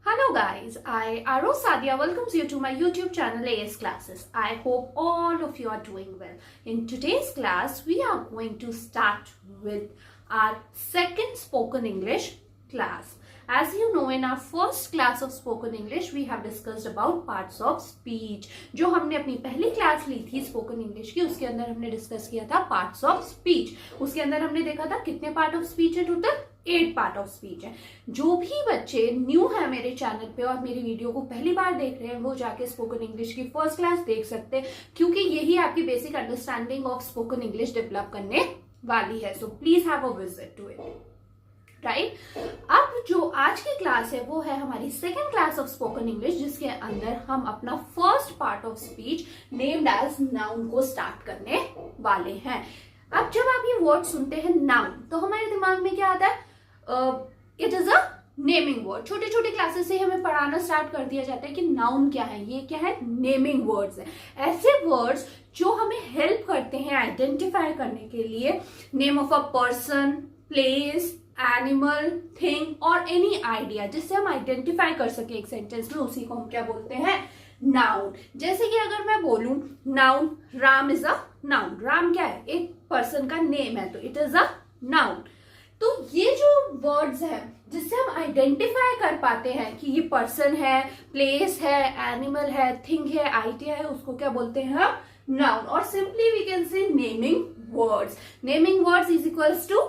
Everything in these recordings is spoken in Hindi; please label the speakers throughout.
Speaker 1: Hello guys, I Aro Sadia welcomes you to my YouTube channel AS Classes. I hope all of you are doing well. In today's class, we are going to start with our second spoken English class. As you know, in our first class of spoken English, we have discussed about parts of speech. जो हमने अपनी पहली क्लास ली थी spoken English की, उसके अंदर हमने डिस्कस किया था parts of speech. उसके अंदर हमने देखा था कितने पार्ट ऑफ स्पीच है टोटल 8 पार्ट ऑफ स्पीच है. जो भी बच्चे न्यू है मेरे चैनल पे और मेरी वीडियो को पहली बार देख रहे हैं वो जाके स्पोकन इंग्लिश की फर्स्ट क्लास देख सकते हैं, क्योंकि यही आपकी basic understanding of spoken English develop करने वाली है. So please have a visit to it. Right, अब जो आज की क्लास है वो है हमारी second class of spoken English, जिसके अंदर हम अपना first part of speech named as noun को स्टार्ट करने वाले हैं. अब जब आप ये वर्ड सुनते हैं नाउन, तो हमारे दिमाग में क्या आता है? It is a naming word. छोटे छोटे क्लासेस से हमें पढ़ाना स्टार्ट कर दिया जाता है कि नाउन क्या है, ये क्या है, नेमिंग वर्ड्स है. ऐसे वर्ड्स जो हमें हेल्प करते हैं आइडेंटिफाई करने के लिए name of a person, place, animal, thing और एनी आइडिया, जिससे हम आइडेंटिफाई कर सके एक सेंटेंस में, उसी को हम क्या बोलते हैं? नाउन. जैसे कि अगर मैं बोलूं noun, Ram is a noun. Ram क्या है? एक पर्सन का नेम है, तो इट इज अ नाउन. तो ये जो वर्ड्स हैं जिससे हम आइडेंटिफाई कर पाते हैं कि ये पर्सन है, प्लेस है, एनिमल है, थिंग है, आइडिया है, उसको क्या बोलते हैं हम? नाउन. और simply we can say naming words. Naming words is equals to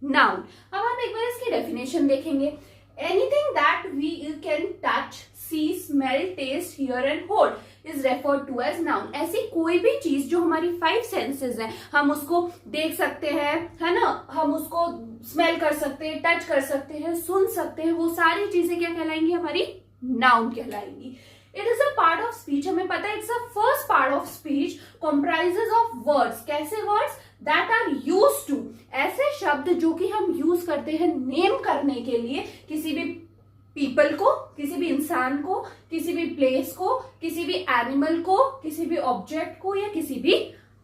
Speaker 1: noun. अब हम एक बार इसकी डेफिनेशन देखेंगे. Anything that we can touch, see, smell, taste, hear and hold is referred to as noun. ऐसी कोई भी चीज जो हमारी 5 सेंसेस है, हम उसको देख सकते हैं, है ना, हम उसको स्मेल कर सकते हैं, टच कर सकते हैं, सुन सकते हैं, वो सारी चीजें क्या कहलाएंगी? हमारी नाउन कहलाएंगी. It is a part of speech. हमें पता है it's a first part of speech comprises of words. कैसे words? That are use to. ऐसे शब्द जो कि हम यूज करते हैं नेम करने के लिए किसी भी पीपल को, किसी भी इंसान को, किसी भी प्लेस को, किसी भी एनिमल को, किसी भी ऑब्जेक्ट को या किसी भी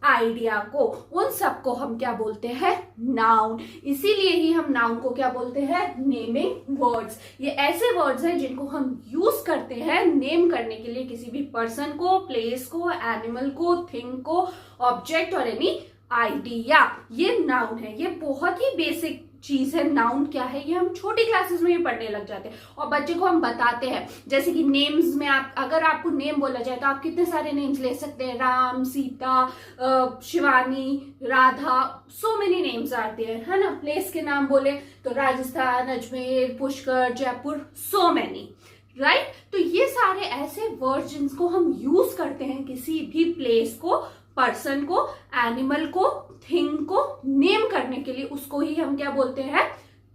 Speaker 1: आइडिया को. उन सबको हम क्या बोलते हैं? नाउन. इसीलिए ही हम नाउन को क्या बोलते हैं? Naming words. ये ऐसे वर्ड्स हैं जिनको हम यूज करते हैं नेम करने के लिए किसी भी पर्सन को, प्लेस को, एनिमल को, थिंग को, ऑब्जेक्ट और एनी आइडिया. ये नाउन है. ये बहुत ही बेसिक चीज है. नाउन क्या है ये हम छोटी क्लासेस में ही पढ़ने लग जाते हैं और बच्चे को हम बताते हैं. जैसे कि नेम्स में आप, अगर आपको नेम बोला जाए तो आप कितने सारे नेम्स ले सकते हैं? Ram, Sita, Shivani, Radha, so many names आते हैं, है ना. प्लेस के नाम बोले तो Rajasthan, Ajmer, Pushkar, Jaipur, so many. Right. तो ये सारे ऐसे वर्ड जिनको हम यूज करते हैं किसी भी प्लेस को, पर्सन को, एनिमल को, थिंग को नेम करने के लिए, उसको ही हम क्या बोलते हैं?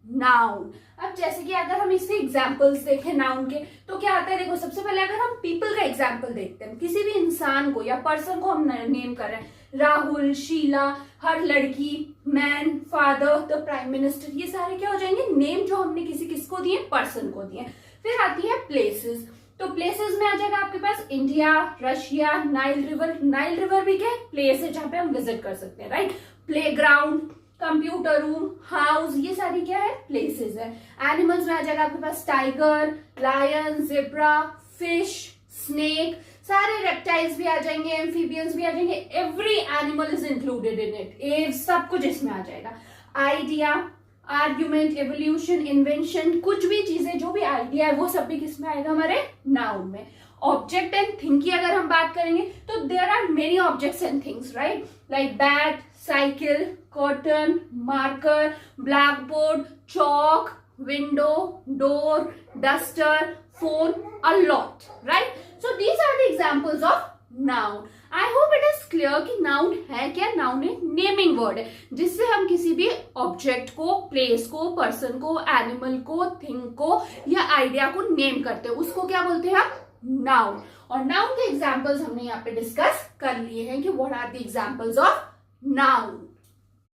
Speaker 1: नाउन. अब जैसे कि अगर हम इससे एग्जांपल्स देखें नाउन के, तो क्या आता है? देखो, सबसे पहले अगर हम पीपल का एग्जांपल देखते हैं, किसी भी इंसान को या पर्सन को हम नेम कर रहे हैं, राहुल, शीला, हर लड़की, man, father, the prime minister, ये सारे क्या हो जाएंगे? नेम जो हमने किसको दिए? पर्सन को दिए. फिर आती है प्लेसेस. तो प्लेसेस में आ जाएगा आपके पास India, Russia, Nile river. Nile river भी क्या है? प्लेस है जहां पे हम विजिट कर सकते हैं. Right. Playground, computer room, house, ये सारी क्या है? प्लेसेस है. एनिमल्स में आ जाएगा आपके पास tiger, lion, zebra, fish, snake, सारे रेप्टाइल्स भी आ जाएंगे, एम्फीबियंस भी आ जाएंगे. Every animal is included in it. सब कुछ इसमें आ जाएगा. आइडिया, आर्ग्यूमेंट, एवोल्यूशन, इन्वेंशन, कुछ भी चीजें जो भी आइडिया है वो सब भी किसमें आएगा? हमारे नाउन में. ऑब्जेक्ट एंड थिंग की अगर हम बात करेंगे तो there are many objects and things, right, like bat, cycle, curtain, marker, black board, chalk, window, door, duster, phone, a lot. Right. So these are the examples of noun. I hope it is clear कि नाउन है क्या? नाउन एक नेमिंग वर्ड है जिससे हम किसी भी ऑब्जेक्ट को, प्लेस को, पर्सन को, एनिमल को, थिंग को या आइडिया को नेम करते हैं, उसको क्या बोलते हैं? नाउन. और नाउन के एग्जांपल्स हमने यहाँ पे डिस्कस कर लिए हैं कि what are the examples of noun.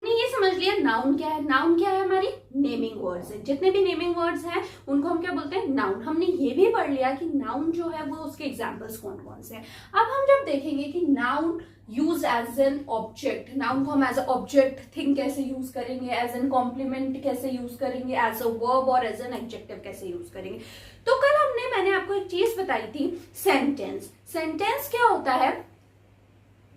Speaker 1: ये समझ लिया नाउन क्या है. नाउन क्या है? हमारी नेमिंग वर्ड्स है. जितने भी नेमिंग वर्ड्स हैं उनको हम क्या बोलते हैं? नाउन. हमने ये भी पढ़ लिया कि नाउन जो है वो उसके एग्जांपल्स कौन कौन से हैं. अब हम जब देखेंगे कि noun use as an object, noun को हम एज अ ऑब्जेक्ट थिंग कैसे यूज करेंगे, एज एन कॉम्प्लीमेंट कैसे यूज करेंगे, एज अ वर्ब और एज एन एडजेक्टिव कैसे यूज करेंगे. तो कल हमने मैंने आपको एक चीज बताई थी, सेंटेंस। सेंटेंस क्या होता है,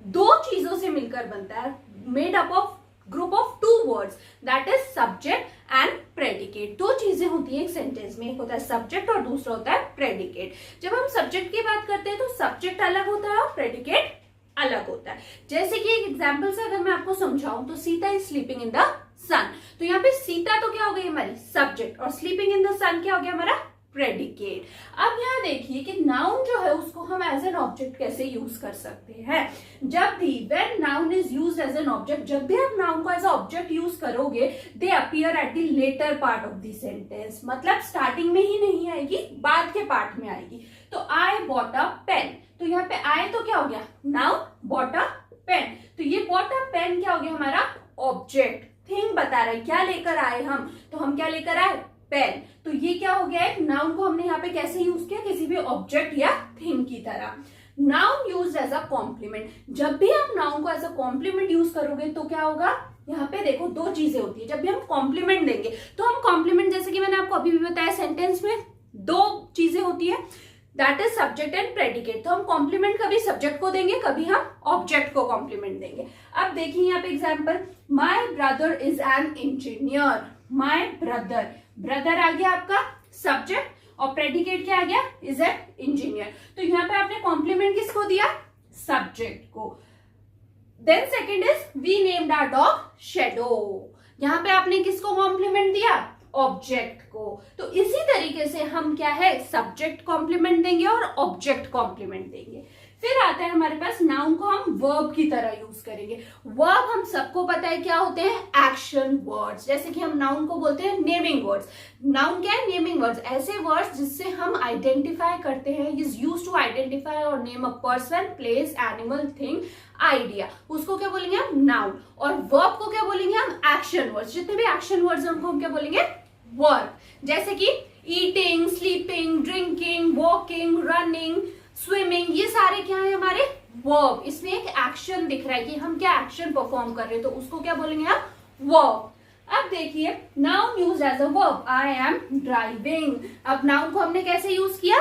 Speaker 1: दो चीजों से मिलकर बनता है, made up of group of two words, that is subject and predicate. दो चीजें होती है एक सेंटेंस में, एक होता है सब्जेक्ट और दूसरा होता है प्रेडिकेट। जब हम सब्जेक्ट की बात करते हैं तो सब्जेक्ट अलग होता है और प्रेडिकेट अलग होता है। जैसे कि एक एग्जाम्पल से अगर मैं आपको समझाऊं तो Sita is sleeping in the sun, तो यहाँ पे सीता तो क्या हो गई हमारी सब्जेक्ट, और स्लीपिंग इन द सन क्या हो गया हमारा प्रेडिकेट। अब यहाँ देखिए कि नाउन जो है उसको हम एज एन ऑब्जेक्ट कैसे यूज कर सकते हैं। जब भी when noun is used as an object, जब भी आप नाउन को एज ऑब्जेक्ट यूज करोगे, they appear at the latter part of the sentence, मतलब स्टार्टिंग में ही नहीं आएगी, बाद के पार्ट में आएगी। तो आई बॉट अ पेन, तो यहाँ पे आए तो क्या हो गया, नाउ बॉट अ पेन, तो ये बॉट अ पेन क्या हो गया हमारा ऑब्जेक्ट, थिंग बता रहा है क्या लेकर आए हम, तो हम क्या लेकर आए पेन, तो ये क्या हो गया, एक नाउन को हमने यहाँ पे कैसे यूज किया, किसी भी ऑब्जेक्ट या थिंग की तरह। Noun use as a complement, जब भी आप नाउन को एज अ कॉम्प्लीमेंट यूज करोगे तो क्या होगा, यहाँ पे देखो दो चीजें होती है। जब भी हम कॉम्प्लीमेंट देंगे तो हम कॉम्प्लीमेंट, जैसे कि मैंने आपको अभी भी बताया, सेंटेंस में दो चीजें होती है, that is subject and predicate. तो हम कॉम्प्लीमेंट कभी सब्जेक्ट को देंगे, कभी हम ऑब्जेक्ट को कॉम्प्लीमेंट देंगे। अब देखिए यहाँ पे example, my brother is an engineer, my brother, brother आ गया आपका सब्जेक्ट और प्रेडिकेट क्या आ गया, इज एन इंजीनियर। तो यहाँ पे आपने कॉम्प्लीमेंट किसको दिया, सब्जेक्ट को। Then second is we named our dog Shadow, यहाँ पे आपने किसको कॉम्प्लीमेंट दिया, ऑब्जेक्ट को। तो इसी तरीके से हम क्या है, सब्जेक्ट कॉम्प्लीमेंट देंगे और ऑब्जेक्ट कॉम्प्लीमेंट देंगे। फिर आता है हमारे पास नाउन को हम वर्ब की तरह यूज करेंगे। वर्ब हम सबको पता है क्या होते हैं, एक्शन वर्ड्स। जैसे कि हम नाउन को बोलते हैं नेमिंग वर्ड्स। नाउन क्या है, नेमिंग वर्ड्स, ऐसे वर्ड्स जिससे हम आइडेंटिफाई करते हैं, इज यूज्ड टू आइडेंटिफाई और name a person, place, animal, thing, idea, उसको क्या बोलेंगे हम नाउन। और वर्ब को क्या बोलेंगे हम एक्शन वर्ड्स, जितने भी एक्शन वर्ड्स हैं उनको हम क्या बोलेंगे वर्ब। जैसे कि eating, sleeping, drinking, walking, running, swimming, ये सारे क्या है हमारे वर्ब। इसमें एक एक्शन दिख रहा है कि हम क्या एक्शन परफॉर्म कर रहे हैं, तो उसको क्या बोलेंगे आप वर्ब। अब देखिए noun use as a verb, I am driving. अब नाउन को हमने कैसे यूज किया,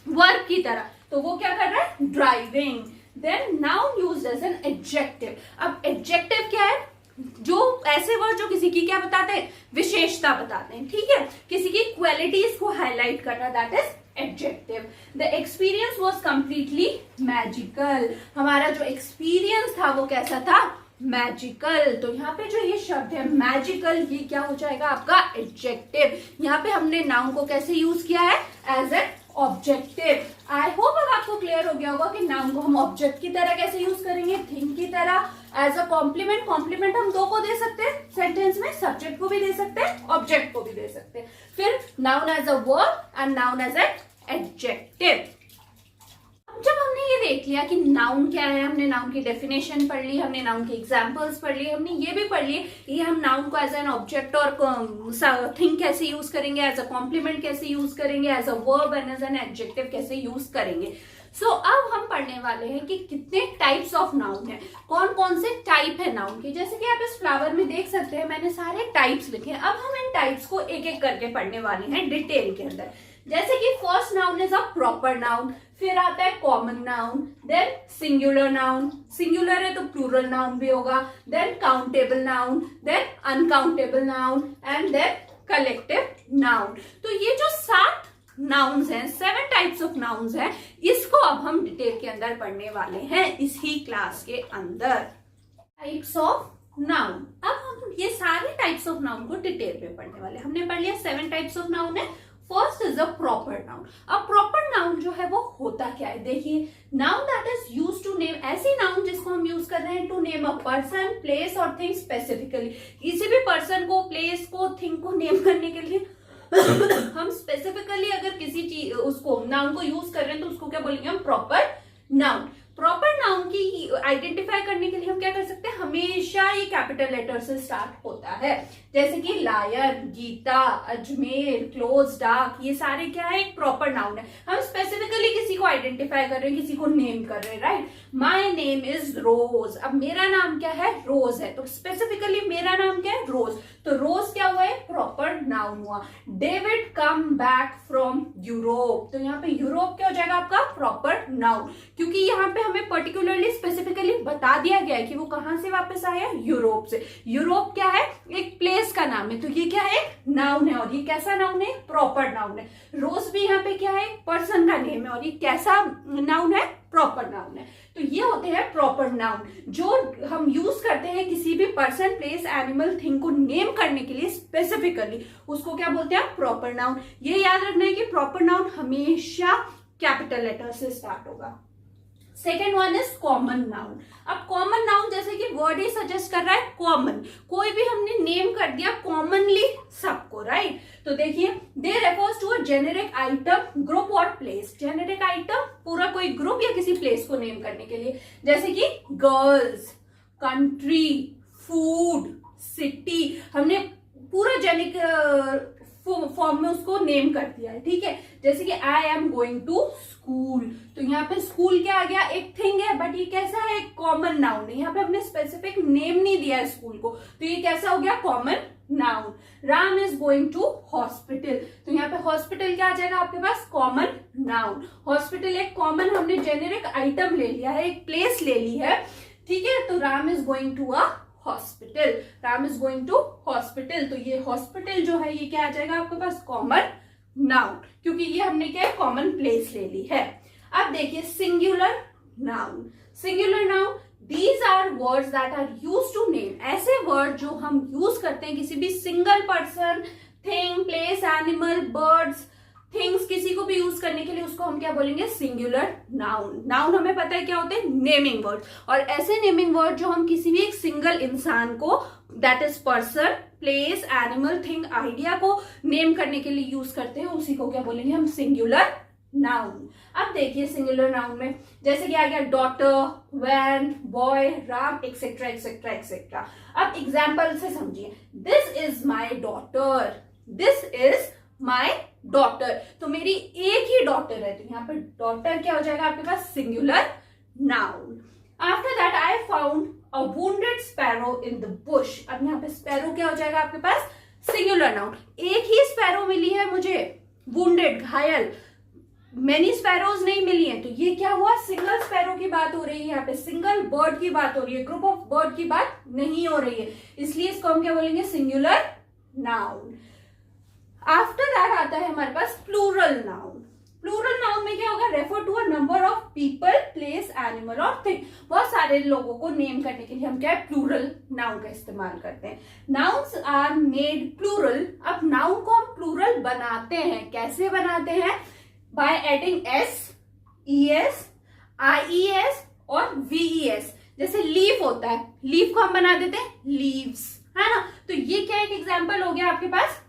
Speaker 1: वर्ब की तरह, तो वो क्या कर रहा है driving. Then noun use as an adjective. अब एडजेक्टिव क्या है, जो ऐसे वर्ड जो किसी की क्या बताते हैं, विशेषता बताते हैं, ठीक है, किसी की क्वालिटीज को हाईलाइट करना, that is adjective. The experience was completely magical, हमारा जो एक्सपीरियंस था वो कैसा था, मैजिकल। तो यहाँ पे जो ये शब्द है मैजिकल, ये क्या हो जाएगा आपका एडजेक्टिव। यहाँ पे हमने नाउन को कैसे यूज किया है, as an objective. I hope अब आपको क्लियर हो गया होगा कि नाउन को हम ऑब्जेक्ट की तरह कैसे यूज करेंगे, थिंग की तरह, एज अ कॉम्प्लीमेंट। कॉम्प्लीमेंट हम दो को दे सकते हैं सेंटेंस में, सब्जेक्ट को भी दे सकते हैं, ऑब्जेक्ट को भी दे सकते हैं। फिर noun as a verb and noun as an adjective. जब हमने ये देख लिया कि नाउन क्या है, हमने नाउन की डेफिनेशन पढ़ ली, हमने नाउन के एग्जांपल्स पढ़ लिए, हमने ये भी पढ़ लिए ये हम नाउन को एज एन ऑब्जेक्ट और थिंग कैसे यूज करेंगे, एज अ कॉम्प्लीमेंट कैसे यूज करेंगे, as a verb and as an adjective कैसे यूज करेंगे। सो अब हम पढ़ने वाले हैं कि कितने टाइप्स ऑफ नाउन है, कौन कौन से टाइप है नाउन के। जैसे कि आप इस फ्लावर में देख सकते हैं मैंने सारे टाइप्स लिखे हैं। अब हम इन टाइप्स को एक एक करके पढ़ने वाले हैं डिटेल के अंदर। जैसे कि first noun is a proper noun, फिर आता है common noun, then singular noun, singular है तो प्लूरल नाउन भी होगा, then countable noun, then uncountable noun and then collective noun. तो ये जो 7 नाउन्स हैं, 7 टाइप्स ऑफ नाउन्स हैं, इसको अब हम डिटेल के अंदर पढ़ने वाले हैं इसी क्लास के अंदर। टाइप्स ऑफ नाउन, अब हम ये सारे टाइप्स ऑफ नाउन को डिटेल में पढ़ने वाले। हमने पढ़ लिया 7 टाइप्स ऑफ नाउन है। First is a proper noun. अब प्रॉपर नाउन जो है वो होता क्या है, देखिए, noun that is used to name, ऐसी नाउन जिसको हम यूज कर रहे हैं to name a person, place और थिंग स्पेसिफिकली। किसी भी पर्सन को, प्लेस को, थिंग को नेम करने के लिए हम स्पेसिफिकली अगर किसी चीज उसको नाउन को यूज कर रहे हैं तो उसको क्या बोलेंगे हम प्रॉपर नाउन। प्रॉपर नाउन की आइडेंटिफाई करने के लिए हम क्या कर सकते हैं, हमेशा ये कैपिटल लेटर से स्टार्ट होता है। जैसे कि lion, Gita, Ajmer, close, dark, ये सारे क्या है, एक प्रॉपर नाउन है। हम स्पेसिफिकली किसी को आइडेंटिफाई कर रहे हैं, किसी को नेम कर रहे हैं, right. My name is rose, अब मेरा नाम क्या है, रोज है, तो स्पेसिफिकली मेरा नाम क्या है, रोज, तो रोज क्या हुआ है, प्रॉपर नाउन नाउन हुआ। David come back from Europe, तो यहाँ पे यूरोप क्या हो जाएगा आपका प्रॉपर नाउन, क्योंकि यहाँ पे हमें पर्टिकुलरली स्पेसिफिकली बता दिया गया है कि वो कहाँ से वापस आया, यूरोप से। यूरोप क्या है, एक प्लेस का नाम है, तो ये क्या है, नाउन है, और ये कैसा नाउन है, प्रॉपर नाउन है। रोज भी यहाँ पे क्या है, पर्सन का नेम है, और ये कैसा नाउन है, प्रॉपर नाउन है। तो ये होते हैं प्रॉपर नाउन, जो हम यूज करते हैं किसी भी पर्सन, प्लेस, एनिमल, थिंग को नेम करने के लिए स्पेसिफिकली, उसको क्या बोलते हैं, प्रॉपर नाउन। ये याद रखना है कि प्रॉपर नाउन हमेशा कैपिटल लेटर से स्टार्ट होगा। Second one is common noun. अब कॉमन नाउन जैसे कि वर्ड ही सजेस्ट कर रहा है कॉमन, कोई भी हमने नेम कर दिया कॉमनली सबको, राइट। तो देखिए, they refers to a generic item, group और प्लेस। जेनेरिक आइटम पूरा कोई ग्रुप या किसी प्लेस को नेम करने के लिए, जैसे कि गर्ल्स, कंट्री, फूड, सिटी, हमने पूरा जेनेरिक फॉर्म में उसको नेम कर दिया है, ठीक है। जैसे कि I am going to school, तो यहाँ पे स्कूल क्या आ गया, एक थिंग है, बट ये कैसा है, कॉमन नाउन है। यहाँ पे हमने स्पेसिफिक नेम नहीं दिया है स्कूल को, तो ये कैसा हो गया, common noun. Ram is going to hospital, तो यहाँ पे हॉस्पिटल क्या आ जाएगा आपके पास, कॉमन नाउन। हॉस्पिटल एक कॉमन, हमने जेनेरिक आइटम ले लिया है, एक प्लेस ले ली है, ठीक है। तो Ram is going to a hospital, Ram is going to hospital, तो ये हॉस्पिटल जो है ये क्या आ जाएगा आपके पास, कॉमन नाउन, क्योंकि ये हमने क्या है, कॉमन प्लेस ले ली है। अब देखिए singular noun. Singular noun, these are words that are used to name, ऐसे वर्ड जो हम यूज करते हैं किसी भी single person, thing, place, animal, birds, things, किसी को भी यूज करने के लिए, उसको हम क्या बोलेंगे, सिंगुलर नाउन। नाउन हमें पता है क्या होते हैं, नेमिंग वर्ड, और ऐसे नेमिंग वर्ड जो हम किसी भी एक सिंगल इंसान को, that is person, place, animal, thing, idea को नेम करने के लिए यूज करते हैं, उसी को क्या बोलेंगे हम, सिंगुलर नाउन। अब देखिए सिंगुलर नाउन में जैसे कि आ गया daughter, van, boy, Ram, etcetera etcetera etcetera. अब एग्जाम्पल से समझिए, this is my daughter, this is my daughter, तो मेरी एक ही डॉटर है, तो यहाँ पे डॉटर क्या हो जाएगा आपके पास, singular noun. After that I found a wounded sparrow in the bush, अब यहाँ पे स्पैरो क्या हो जाएगा आपके पास, सिंगुलर नाउन। एक ही स्पैरो मिली है मुझे, वुंडेड, घायल, मेनी स्पैरोज नहीं मिली है, तो ये क्या हुआ, सिंगल स्पैरो की बात हो रही है, यहाँ पे सिंगल बर्ड की बात हो रही है, ग्रुप ऑफ बर्ड की बात नहीं हो रही है, इसलिए इसको हम क्या बोलेंगे, सिंगुलर नाउन। आफ्टर दैट आता है हमारे पास प्लूरल नाउन। प्लूरल नाउन में क्या होगा, refer to a number of people, place, animal और थिंग, बहुत सारे लोगों को नेम करने के लिए हम क्या है, प्लूरल नाउन का इस्तेमाल करते हैं। नाउन्स आर मेड प्लूरल, अब नाउन को हम प्लूरल बनाते हैं, कैसे बनाते हैं, bye adding S, E S, आई ई एस और वी ई एस। जैसे लीफ होता है, लीफ को हम बना देते हैं लीव्स, है ना, तो ये क्या एक एग्जाम्पल हो गया आपके पास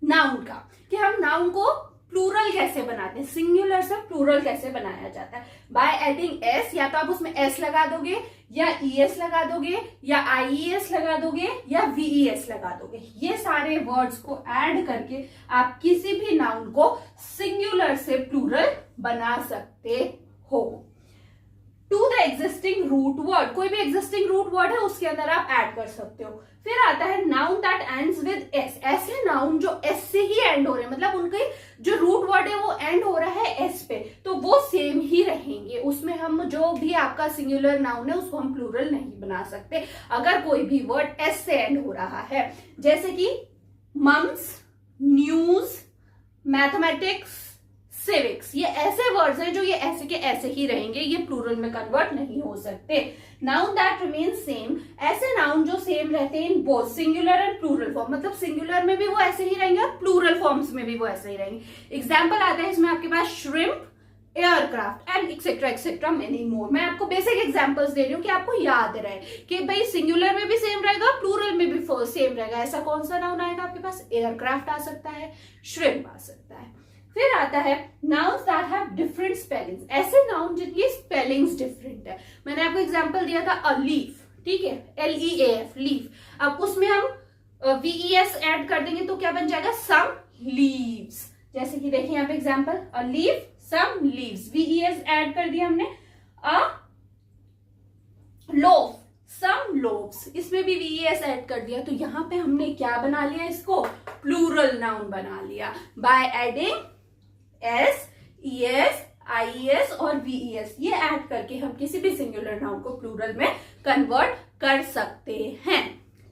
Speaker 1: नाउन का, कि हम नाउन को प्लूरल कैसे बनाते हैं, सिंगुलर से प्लूरल कैसे बनाया जाता है, बाय एडिंग एस, या तो आप उसमें एस लगा दोगे, या ई एस लगा दोगे, या आई ई एस लगा दोगे, या वी ई एस लगा दोगे। ये सारे वर्ड्स को ऐड करके आप किसी भी नाउन को सिंगुलर से प्लूरल बना सकते हो। To the existing root word, कोई भी एग्जिस्टिंग रूट वर्ड है उसके अंदर आप ऐड कर सकते हो। फिर आता है noun that ends with S, ऐसे नाउन जो एस से ही एंड हो रहे हैं, मतलब उनके जो रूट वर्ड है वो एंड हो रहा है एस पे, तो वो सेम ही रहेंगे, उसमें हम जो भी आपका सिंगुलर नाउन है उसको हम प्लूरल नहीं बना सकते अगर कोई भी वर्ड एस से एंड हो रहा है। जैसे कि मम्स, न्यूज, मैथमेटिक्स, सिविक्स, ये ऐसे वर्ड्स हैं जो ये ऐसे के ऐसे ही रहेंगे, ये प्लूरल में कन्वर्ट नहीं हो सकते। नाउन दैट रिमेन सेम, ऐसे नाउन जो सेम रहते हैं in both singular and plural form, मतलब सिंगुलर में भी वो ऐसे ही रहेंगे और प्लूरल फॉर्म्स में भी वो ऐसे ही रहेंगे। एग्जाम्पल आता है इसमें आपके पास shrimp, aircraft and etcetera etcetera many more. मैं आपको बेसिक एग्जांपल्स दे रही हूँ कि आपको याद रहे कि भाई सिंगुलर में भी सेम रहेगा, प्लूरल में भी सेम रहेगा। ऐसा कौन सा नाउन आएगा आपके पास, एयरक्राफ्ट आ सकता है, श्रिम्प आ सकता है। फिर आता है nouns that have different spellings, ऐसे नाउन जिनकी स्पेलिंग्स डिफरेंट है। मैंने आपको एग्जांपल दिया था अ लीफ, ठीक है, LEAF, लीफ। अब उसमें हम VES ऐड कर देंगे तो क्या बन जाएगा, सम लीव्स। जैसे कि देखिए यहाँ पे example, a leaf, some leaves, VES add कर दिया हमने। अ लोफ, सम लोब्स, इसमें भी वीएस ऐड कर दिया, तो यहाँ पे हमने क्या बना लिया, इसको प्लूरल नाउन बना लिया by adding S, ES, IS और वीईएस, ये ऐड करके हम किसी भी सिंगुलर नाउन को प्लूरल में कन्वर्ट कर सकते हैं।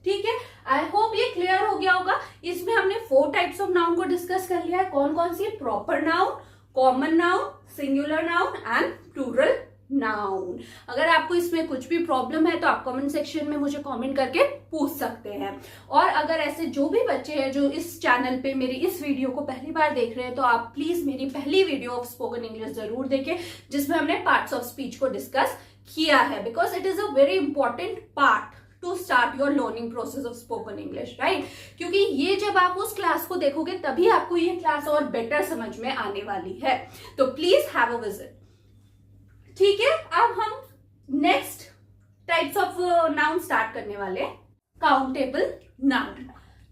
Speaker 1: ठीक है, आई होप ये क्लियर हो गया होगा। इसमें हमने 4 टाइप्स ऑफ नाउन को डिस्कस कर लिया है। कौन कौन सी? Proper noun, common noun, singular noun and plural noun. अगर आपको इसमें कुछ भी प्रॉब्लम है तो आप कमेंट सेक्शन में मुझे कमेंट करके पूछ सकते हैं। और अगर ऐसे जो भी बच्चे हैं जो इस चैनल पे मेरी इस वीडियो को पहली बार देख रहे हैं, तो आप प्लीज मेरी पहली वीडियो ऑफ स्पोकन इंग्लिश जरूर देखें, जिसमें हमने पार्ट्स ऑफ स्पीच को डिस्कस किया है, because it is a very important part two start your learning process of spoken English, right? क्योंकि ये जब आप उस क्लास को देखोगे तभी आपको ये क्लास और बेटर समझ में आने वाली है। तो प्लीज हैव अ विजिट। ठीक है, अब हम next types of noun start करने वाले। Countable noun,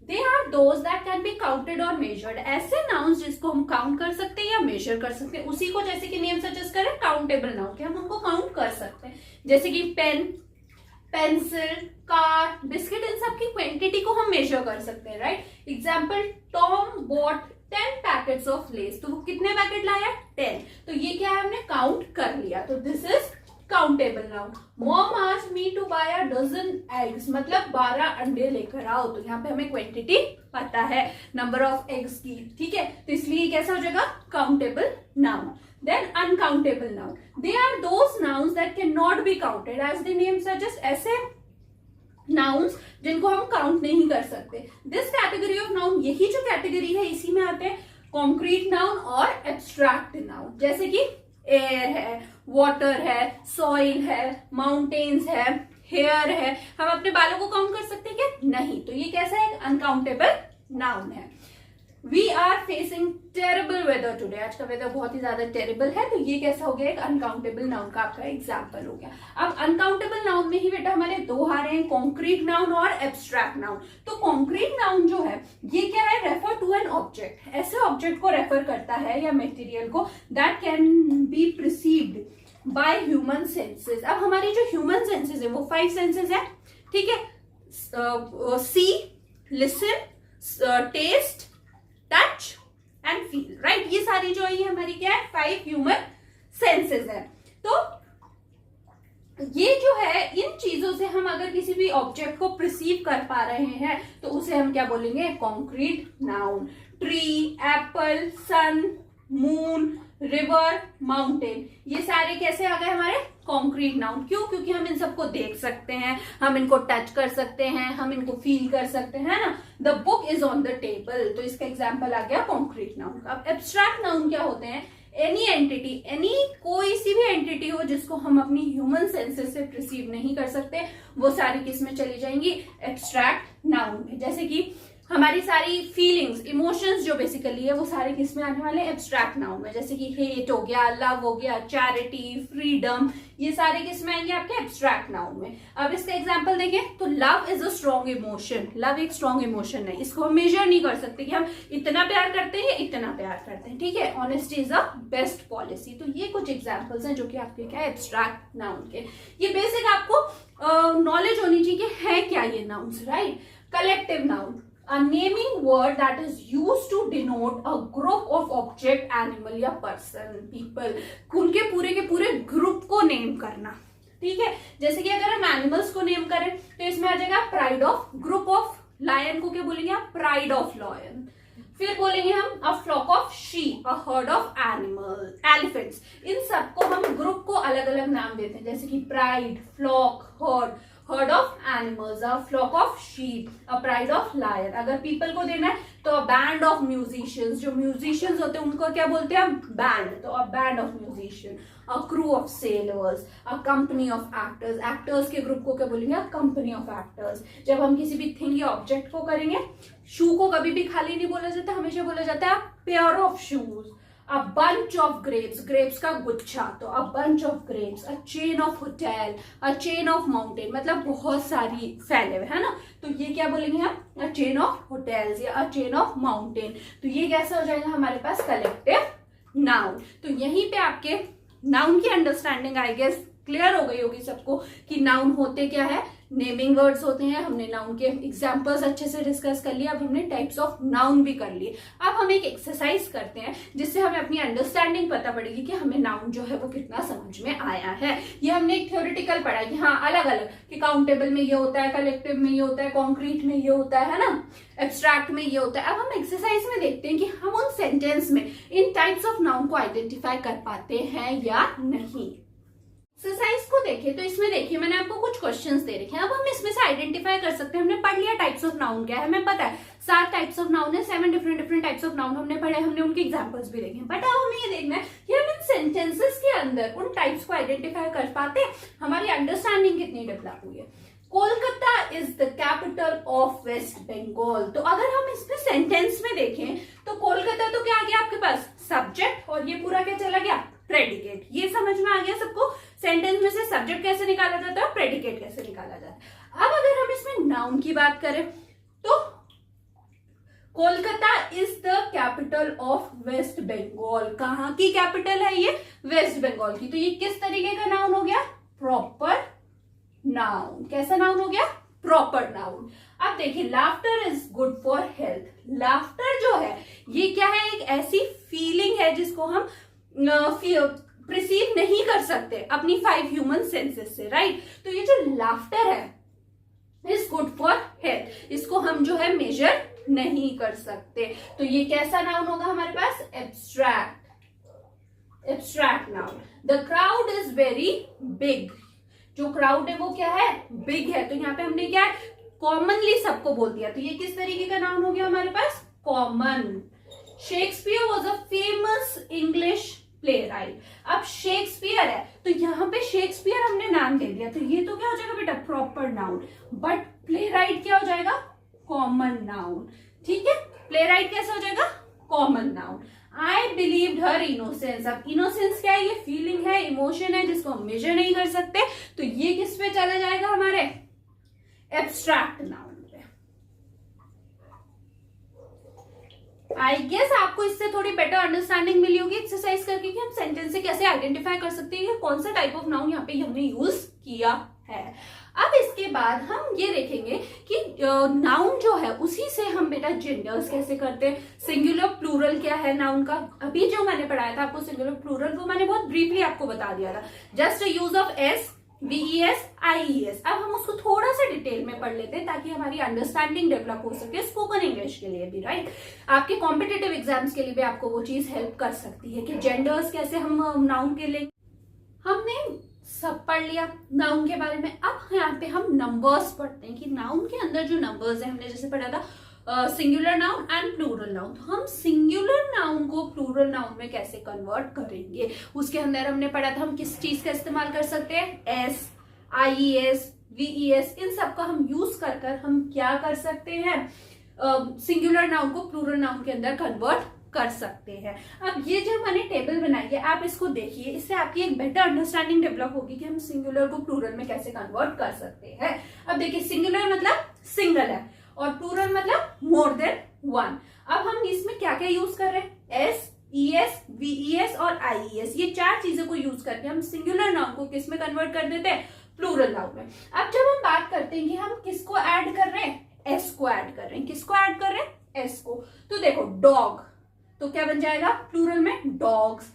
Speaker 1: they are those that can be counted और मेजर्ड। ऐसे नाउन्स जिसको हम काउंट कर सकते हैं या मेजर कर सकते हैं, उसी को जैसे कि नेम सजेस्ट करें काउंटेबल नाउन, कि हम उनको काउंट कर सकते हैं। जैसे कि पेन, पेंसिल, कार, बिस्किट, इन सब की क्वांटिटी को हम मेजर कर सकते हैं, right? Example, Tom bought 10 packets of Lay's, तो वो कितने पैकेट लाया? 10। तो ये क्या है, हमने काउंट कर लिया, तो this is countable noun. Mom asked me to buy a dozen eggs, मतलब 12 अंडे लेकर आओ, तो यहाँ पे हमें क्वांटिटी पता है नंबर ऑफ एग्स की। ठीक है, तो इसलिए कैसा हो जाएगा? Countable noun. Then uncountable noun, they are those nouns that cannot be counted, as the name suggests, ऐसे nouns जिनको हम काउंट नहीं कर सकते। This category of noun, यही जो कैटेगरी है इसी में आते हैं concrete noun और abstract noun, जैसे कि air है, water है, soil है, mountains है, hair है। हम अपने बालों को काउंट कर सकते हैं क्या? नहीं, तो ये कैसा है? अनकाउंटेबल नाउन है। We are facing terrible weather today, आज का वेदर बहुत ही ज्यादा टेरेबल है, तो ये कैसा हो गया? एक अनकाउंटेबल नाउन का आपका एग्जाम्पल हो गया। अब अनकाउंटेबल नाउन में ही बेटा हमारे 2 आ रहे हैं, कॉन्क्रीट नाउन और एब्स्ट्रैक्ट नाउन। तो कॉन्क्रीट नाउन जो है ये क्या है? रेफर टू एन ऑब्जेक्ट, ऐसे ऑब्जेक्ट को रेफर करता है या मटेरियल को that can be perceived by human senses. अब हमारी जो ह्यूमन सेंसेस है वो 5 सेंसेस है। ठीक है, see, listen, taste, touch and feel, right? ये सारी जो है हमारी क्या है? 5 ह्यूमन सेंसेस है। तो ये जो है, इन चीजों से हम अगर किसी भी ऑब्जेक्ट को परसीव कर पा रहे हैं तो उसे हम क्या बोलेंगे? Concrete noun. ट्री, एप्पल, सन, मून, रिवर, माउंटेन, ये सारे कैसे आ गए हमारे? Concrete noun. क्यों? क्योंकि हम इन सबको देख सकते हैं, हम इनको टच कर सकते हैं, हम इनको फील कर सकते हैं, ना? The book is on the table, तो इसका एग्जाम्पल आ गया कॉन्क्रीट नाउन का। अब एब्स्ट्रैक्ट नाउन क्या होते हैं? एनी एंटिटी, एनी कोई सी भी एंटिटी हो जिसको हम अपनी ह्यूमन सेंसेस से परसीव नहीं कर सकते, वो सारी किस में चली जाएंगी? एब्स्ट्रैक्ट नाउन में। जैसे कि हमारी सारी फीलिंग्स, इमोशंस जो बेसिकली है वो सारे किस में आने वाले? एब्स्ट्रैक्ट नाउन में। जैसे कि हेट हो गया, लव हो गया, चैरिटी, फ्रीडम, ये सारे किस में आएंगे? आपके एब्स्ट्रैक्ट नाउन में। अब इसका एग्जांपल देखें तो love is a strong emotion, love एक स्ट्रॉन्ग इमोशन है, इसको हम मेजर नहीं कर सकते कि हम इतना प्यार करते हैं, इतना प्यार करते हैं। ठीक है, honesty is a best policy. तो ये कुछ एग्जाम्पल्स हैं जो कि आपके क्या? एब्स्ट्रैक्ट नाउन के। ये बेसिक आपको नॉलेज होनी चाहिए कि है क्या ये nouns, right? Collective noun, a naming word that is used to denote a group of object, animal या person, people, उनके पूरे के पूरे ग्रुप को नेम करना। ठीक है, जैसे कि अगर हम एनिमल्स को नेम करें तो इसमें आ जाएगा pride of, group of lion को क्या बोलेंगे आप? Pride of lion. फिर बोलेंगे हम a flock of sheep, a herd of animal, elephants. इन सबको हम ग्रुप को अलग अलग नाम देते हैं, जैसे कि pride, flock, herd, herd of animals, a flock of sheep, a pride of lion. अगर पीपल को देना है तो अ बैंड ऑफ म्यूजिशियंस, जो म्यूजिशियंस होते हैं उनको क्या बोलते हैं? बैंड, तो a band of musician. A crew of sailors, a company of actors, actors के ग्रुप को क्या बोलेंगे? A company of actors. जब हम किसी भी थिंग या ऑब्जेक्ट को करेंगे, शू को कभी भी खाली नहीं बोला जाता, हमेशा बोला जाता है pair of shoes. A bunch of grapes, grapes का गुच्छा, तो a bunch of grapes. A chain of hotel, a chain of mountain, मतलब बहुत सारी फैले हुए, है ना? तो ये क्या बोलेंगे हम? अ चेन ऑफ होटल्स या अ चेन ऑफ माउंटेन। तो ये कैसा हो जाएगा हमारे पास? Collective noun. तो यहीं पे आपके नाउन की अंडरस्टैंडिंग आई गेस क्लियर हो गई होगी सबको कि नाउन होते क्या है, नेमिंग वर्ड्स होते हैं, हमने नाउन के एग्जांपल्स अच्छे से डिस्कस कर लिए, अब हमने टाइप्स ऑफ नाउन भी कर लिए। अब हम एक एक्सरसाइज करते हैं जिससे हमें अपनी अंडरस्टैंडिंग पता पड़ेगी कि हमें नाउन जो है वो कितना समझ में आया है। ये हमने एक थ्योरेटिकल पढ़ा कि हाँ अलग अलग, कि काउंटेबल में ये होता है, कलेक्टिव में ये होता है, कॉन्क्रीट में ये होता है ना, एब्स्ट्रैक्ट में ये होता है। अब हम एक्सरसाइज में देखते हैं कि हम उन सेंटेंस में इन टाइप्स ऑफ नाउन को आइडेंटिफाई कर पाते हैं या नहीं। एक्सरसाइज को देखिए तो इसमें देखिए मैंने आपको कुछ क्वेश्चंस दे रखे हैं। अब हम इसमें से आइडेंटिफाई कर सकते हैं, हमने पढ़ लिया टाइप्स ऑफ नाउन क्या है, हमें पता है 7 टाइप्स ऑफ नाउन है, 7 डिफरेंट टाइप्स ऑफ नाउन हमने पढ़े, हमने उनके एग्जांपल्स भी देखे। बट अब हमें ये देखना है कि हम इन सेंटेंसेस के अंदर उन टाइप्स को आइडेंटिफाई कर पाते हैं, हमारी अंडरस्टैंडिंग कितनी डेवलप हुई है। Kolkata is the capital of West Bengal. तो अगर हम इसमें सेंटेंस में देखें तो कोलकाता तो क्या आ गया आपके पास, सब्जेक्ट, और ये पूरा क्या चला गया, प्रेडिकेट। ये समझ में आ गया सबको, सेंटेंस में से सब्जेक्ट कैसे निकाला जाता है, प्रेडिकेट कैसे निकाला जाता है। अब अगर हम इसमें नाउन की बात करें तो Kolkata is the capital of West Bengal. कहाँ की कैपिटल है ये, वेस्ट बंगाल की। तो ये किस तरीके का नाउन हो गया, प्रॉपर नाउन। कैसा नाउन हो गया, प्रॉपर नाउन। अब देखिए laughter is good for health. Laughter जो है ये क्या है, एक ऐसी फीलिंग है जिसको हम प्रिसीव नहीं कर सकते अपनी 5 ह्यूमन सेंसेस से, राइट। तो ये जो लाफ्टर है इज गुड फॉर हेल्थ, इसको हम जो है मेजर नहीं कर सकते। तो ये कैसा नाउन होगा हमारे पास, abstract noun. The crowd is very big. जो क्राउड है वो क्या है, बिग है। तो यहाँ पे हमने क्या है, कॉमनली सबको बोल दिया। तो ये किस तरीके का नाउन हो गया हमारे पास, common. Shakespeare was a famous English playwright. अब शेक्सपियर है तो यहाँ पे शेक्सपियर हमने नाम दे दिया, तो ये तो क्या हो जाएगा बेटा, proper noun. But play right क्या हो जाएगा, कॉमन नाउन। ठीक है, प्ले राइट कैसा हो जाएगा, कॉमन नाउन। आई बिलीव्ड हर इनोसेंस। अब इनोसेंस क्या है, ये फीलिंग है, इमोशन है जिसको हम मेजर नहीं कर सकते। तो ये किस पे चला जाएगा, हमारे एब्स्ट्रैक्ट नाउन। आई गेस आपको इससे थोड़ी बेटर अंडरस्टैंडिंग मिली होगी एक्सरसाइज करके कि हम सेंटेंस से कैसे आइडेंटिफाई कर सकते हैं कौन सा टाइप ऑफ नाउन यहाँ पे हमने यूज किया है। अब इसके बाद हम ये देखेंगे कि नाउन जो है उसी से हम बेटा जेंडर्स कैसे करते हैं, सिंगुलर प्लूरल क्या है नाउन का। अभी जो मैंने पढ़ाया था आपको सिंगुलर प्लूरल, वो मैंने बहुत ब्रीफली आपको बता दिया था, just use of S, VES, IES। अब हम उसको थोड़ा सा डिटेल में पढ़ लेते हैं ताकि हमारी अंडरस्टैंडिंग डेवलप हो सके स्पोकन इंग्लिश के लिए भी, राइट। आपके कॉम्पिटिटिव एग्जाम्स के लिए भी आपको वो चीज हेल्प कर सकती है कि जेंडर्स कैसे हम नाउन के लिए। हमने सब पढ़ लिया नाउन के बारे में। अब यहाँ पे हम नंबर्स पढ़ते हैं कि नाउन के अंदर जो नंबर्स है, हमने जैसे पढ़ा था singular noun and plural noun. तो हम सिंगुलर नाउन को प्लूरल नाउन में कैसे कन्वर्ट करेंगे, उसके अंदर हमने पढ़ा था हम किस चीज का इस्तेमाल कर सकते हैं, एस, IES, VES, इन सब का हम यूज कर हम क्या कर सकते हैं, सिंगुलर नाउन को प्लूरल नाउन के अंदर कन्वर्ट कर सकते हैं। अब ये जो मैंने टेबल बनाई है आप इसको देखिए, इससे आपकी एक बेटर अंडरस्टैंडिंग डेवलप होगी कि हम सिंगुलर को प्लूरल में कैसे कन्वर्ट कर सकते हैं। अब देखिए सिंगुलर मतलब सिंगल है और प्लूरल मतलब मोर देन वन। अब हम इसमें क्या क्या यूज कर रहे हैं, एस, ES, VES और IES, ये 4 चीजों को यूज करके हम सिंगुलर नाउन को किस में कन्वर्ट कर देते हैं, प्लूरल नाउन में। अब जब हम बात करते हैं कि हम किसको ऐड कर रहे हैं, एस को ऐड कर रहे हैं। किसको ऐड कर रहे हैं, एस को। तो देखो डॉग तो क्या बन जाएगा प्लूरल में, dogs,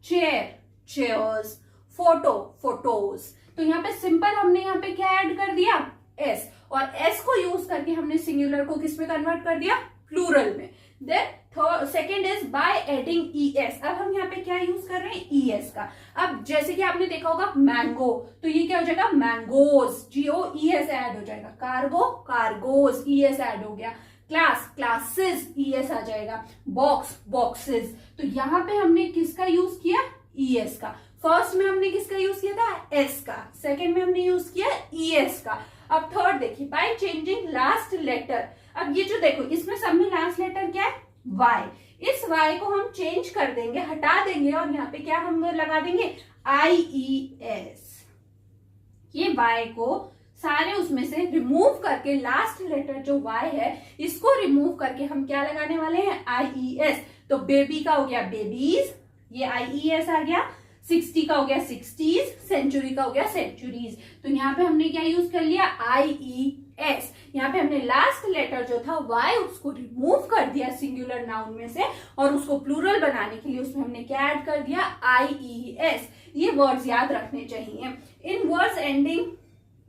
Speaker 1: chair, chairs, photo, photos. तो यहाँ पे सिंपल हमने यहाँ पे क्या ऐड कर दिया, एस, और एस को यूज करके हमने सिंगुलर को किस में कन्वर्ट कर दिया, प्लूरल में। Then second is by adding ES। अब हम यहाँ पे क्या यूज कर रहे हैं, ES का। अब जैसे कि आपने देखा होगा मैंगो, तो ये क्या हो जाएगा, मैंगोज, GOES ऐड हो जाएगा। कार्गो, कार्गोज, ES ऐड हो गया। क्लास, क्लासेस, ES आ जाएगा। Box, boxes. तो यहाँ पे हमने किसका यूज किया, ES का। फर्स्ट में हमने किसका यूज किया था, S का। सेकेंड में हमने यूज किया ES का। अब थर्ड देखिए, बाय चेंजिंग लास्ट लेटर। अब ये जो देखो इसमें सब में लास्ट लेटर क्या है, Y। इस Y को हम चेंज कर देंगे, हटा देंगे और यहाँ पे क्या हम लगा देंगे, IES। ये Y को सारे उसमें से रिमूव करके लास्ट लेटर जो Y है इसको रिमूव करके हम क्या लगाने वाले हैं, IES। तो बेबी का हो गया बेबीज, ये IES आ गया। 60 का हो गया 60s, सेंचुरी का हो गया सेंचुरीज। तो यहाँ पे हमने क्या यूज कर लिया, IES। यहाँ पे हमने लास्ट लेटर जो था Y उसको रिमूव कर दिया सिंगुलर नाउन में से और उसको प्लूरल बनाने के लिए उसमें हमने क्या ऐड कर दिया, IES। ये वर्ड्स याद रखने चाहिए। इन वर्ड्स एंडिंग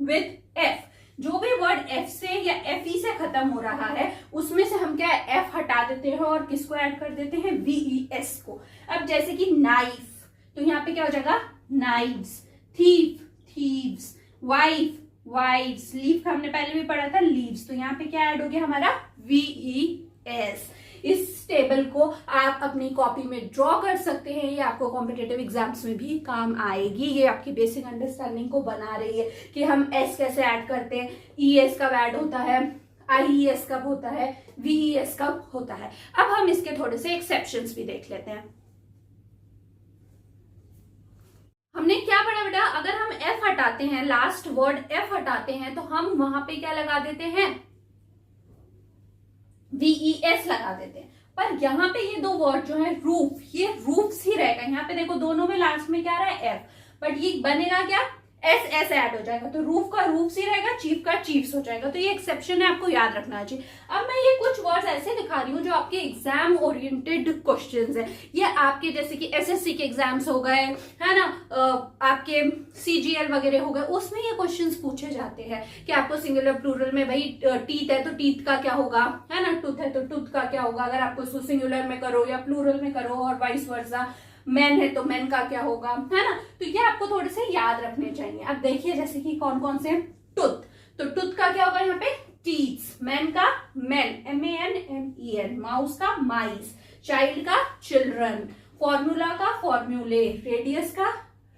Speaker 1: विद F, जो भी वर्ड F से या FE से खत्म हो रहा है उसमें से हम क्या F हटा देते हैं और किसको ऐड कर देते हैं, VES को। अब जैसे कि नाइफ, तो यहाँ पे क्या हो जाएगा, knives, thief, thieves, wife, wives, leaf हमने पहले भी पढ़ा था, लीव्स। तो यहाँ पे क्या ऐड हो गया हमारा, VES। इस टेबल को आप अपनी कॉपी में ड्रॉ कर सकते हैं, ये आपको कॉम्पिटिटिव एग्जाम्स में भी काम आएगी। ये आपकी बेसिक अंडरस्टैंडिंग को बना रही है कि हम S कैसे ऐड करते हैं, ES कब ऐड होता है, IES कब होता है, VES कब होता है। अब हम इसके थोड़े से एक्सेप्शंस भी देख लेते हैं। हमने क्या पढ़ा बेटा, अगर हम F हटाते हैं, लास्ट वर्ड F हटाते हैं, तो हम वहां पे क्या लगा देते हैं, VES लगा देते हैं। पर यहाँ पे ये दो वर्ड जो है रूफ, ये रूफ्स ही रहेगा। यहाँ पे देखो दोनों में लास्ट में क्या रहा है, F, बट ये बनेगा क्या, SS ऐड हो जाएगा। तो रूफ का रूफ्स ही रहेगा, चीफ का चीफ्स हो जाएगा। तो ये एक्सेप्शन है, आपको याद रखना चाहिए। अब मैं ये कुछ वर्ड्स ऐसे दिखा रही हूँ जो आपके एग्जाम ओरिएंटेड क्वेश्चंस है। ये आपके जैसे कि SSC के एग्जाम्स हो गए, है ना, आपके CGL वगैरह हो गए, उसमें ये क्वेश्चंस पूछे जाते हैं कि आपको सिंगुलर प्लूरल में, भाई टीथ है तो टीथ का क्या होगा, है ना, टूथ है तो टूथ का क्या होगा, अगर आपको इसको सिंगुलर में करो या प्लूरल में करो, और वाइस वर्सा, मैन है तो मैन का क्या होगा, है ना। तो ये आपको थोड़े से याद रखने चाहिए। अब देखिए जैसे कि कौन कौन से, टूथ, तो टूथ का क्या होगा यहाँ पे, टीथ्स, मैन का मैन, MANMEN, माउस का माइस, चाइल्ड का चिल्ड्रन, फॉर्मूला का फॉर्म्यूले, रेडियस का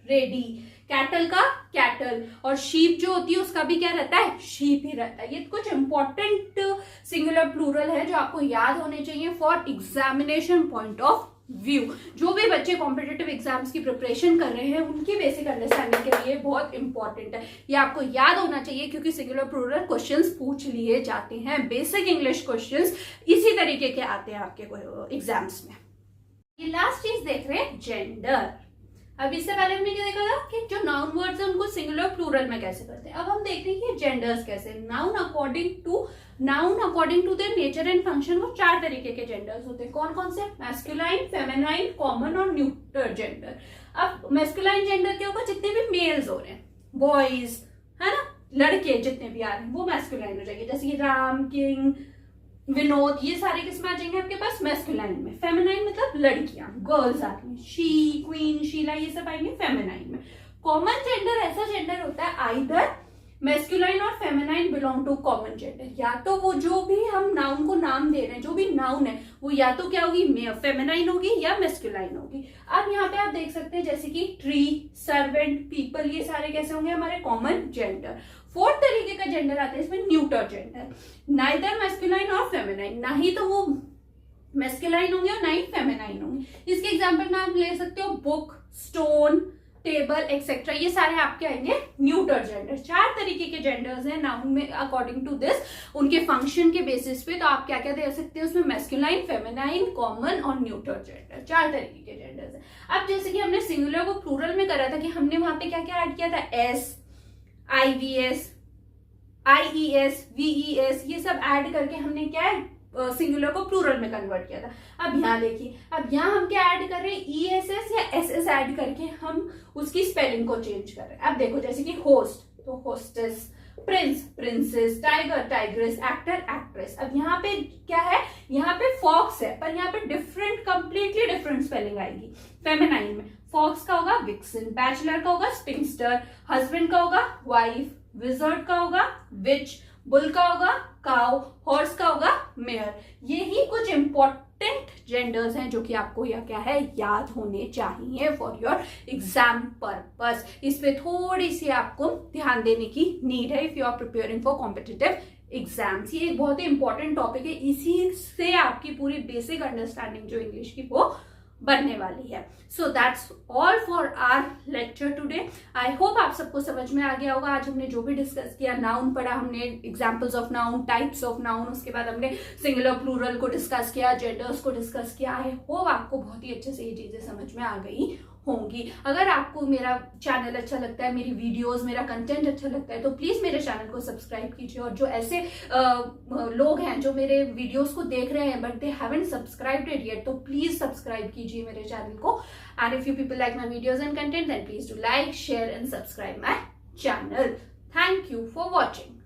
Speaker 1: रेडी, कैटल का कैटल, और शीप जो होती है उसका भी क्या रहता है, शीप ही रहता है। ये कुछ इंपॉर्टेंट सिंगुलर प्लूरल है जो आपको याद होने चाहिए for examination point of view. जो भी बच्चे कॉम्पिटिटिव एग्जाम्स की प्रिपरेशन कर रहे हैं उनकी बेसिक अंडरस्टैंडिंग के लिए बहुत इंपॉर्टेंट है। ये आपको याद होना चाहिए क्योंकि सिंगुलर प्लूरल क्वेश्चंस पूछ लिए जाते हैं। बेसिक इंग्लिश क्वेश्चंस इसी तरीके के आते हैं आपके एग्जाम्स में। ये लास्ट चीज देख रहे हैं, जेंडर। अब इससे पहले हमने क्या देखा था कि जो नाउन वर्ड्स है उनको सिंगुलर प्लूरल में कैसे करते हैं। अब हम देख रहे हैं कि जेंडर्स कैसे, noun according to their nature and function, वो 4 तरीके के जेंडर्स होते हैं। कौन कौन से, मैस्कुलाइन, फेमिनाइन, कॉमन और न्यूट्रल जेंडर। अब मैस्कुलाइन जेंडर क्या होगा, जितने भी मेल्स हो रहे हैं, बॉयज, है ना, लड़के जितने भी आ रहे हैं वो मैस्कुलाइन हो जाएंगे। जैसे कि राम, किंग, विनोद, ये सारे किसमें आ जाएंगे आपके पास, मैस्कुलाइन में। फेमिनाइन मतलब लड़कियां, गर्ल्स आती हैं, शी, क्वीन, शीला, ये सब आएंगे फेमिनाइन में। कॉमन जेंडर ऐसा जेंडर होता है, आइदर मैस्कुलाइन और feminine belong to common gender. या तो वो जो भी हम नाउन को नाम दे रहे हैं, जो भी नाउन है वो या तो क्या होगी, फेमिनाइन होगी या मैस्कुलाइन होगी। अब यहाँ पे आप देख सकते हैं जैसे कि ट्री, सर्वेंट, पीपल, ये सारे कैसे होंगे हमारे कॉमन जेंडर। 4th तरीके का जेंडर आता है इसमें, न्यूटर जेंडर, नाइदर मैस्कुलाइन और फेमिनाइन, ना ही तो वो मैस्कुलाइन होंगे और ना ही फेमिनाइन होंगे। इसके एग्जाम्पल में आप ले सकते हो बुक, स्टोन, टेबल एक्सेट्रा, ये सारे आपके आएंगे न्यूटर जेंडर। 4 तरीके के जेंडर्स हैं नाउन में अकॉर्डिंग टू दिस, उनके फंक्शन के बेसिस पे। तो आप क्या क्या दे सकते हैं उसमें, मैस्कुलाइन, फेमिनाइन, कॉमन और न्यूटर जेंडर, 4 तरीके के जेंडर्स हैं। अब जैसे कि हमने सिंगुलर को प्लूरल में करा था कि हमने वहां पे क्या क्या ऐड किया था, S, IVS, IES, VES, ये सब ऐड करके हमने क्या है सिंगुलर को प्लूरल में कन्वर्ट किया था। अब यहाँ देखिए, अब यहाँ हम क्या ऐड कर रहे हैं, ESS या SS ऐड करके हम उसकी स्पेलिंग को चेंज कर रहे हैं। अब देखो जैसे कि होस्ट, तो hostess, Prince, princess, tiger, tigress, actor, actress. अब यहाँ पे क्या है, यहाँ पे फॉक्स है पर यहाँ पे डिफरेंट, कंप्लीटली डिफरेंट स्पेलिंग आएगी। फेमिनाइन में फॉक्स का होगा विक्सन, बैचलर का होगा स्पिंस्टर, हस्बैंड का होगा वाइफ, विजर्ड का होगा विच, बुल का होगा काउ, हॉर्स का होगा मेयर। यही कुछ इंपॉर्टेंट जेंडर्स हैं जो कि आपको या क्या है याद होने चाहिए फॉर योर एग्जाम पर्पस। इस पे थोड़ी सी आपको ध्यान देने की नीड है if you are preparing for competitive exams. ये एक बहुत ही इंपॉर्टेंट टॉपिक है, इसी से आपकी पूरी बेसिक अंडरस्टैंडिंग जो इंग्लिश की वो बनने वाली है। So that's all for our lecture today. I hope आप सबको समझ में आ गया होगा। आज हमने जो भी डिस्कस किया, नाउन पढ़ा हमने, examples of noun, types of noun, उसके बाद हमने सिंगुलर प्लूरल को डिस्कस किया, जेंडर्स को डिस्कस किया। आई होप आपको बहुत ही अच्छे से ये चीजें समझ में आ गई होंगी। अगर आपको मेरा चैनल अच्छा लगता है, मेरी वीडियोस, मेरा कंटेंट अच्छा लगता है, तो प्लीज मेरे चैनल को सब्सक्राइब कीजिए। और जो ऐसे लोग हैं जो मेरे वीडियोस को देख रहे हैं but they haven't subscribed it yet, तो प्लीज सब्सक्राइब कीजिए मेरे चैनल को। And if you people like my videos and content, then please do like, share and subscribe my channel. Thank you for watching.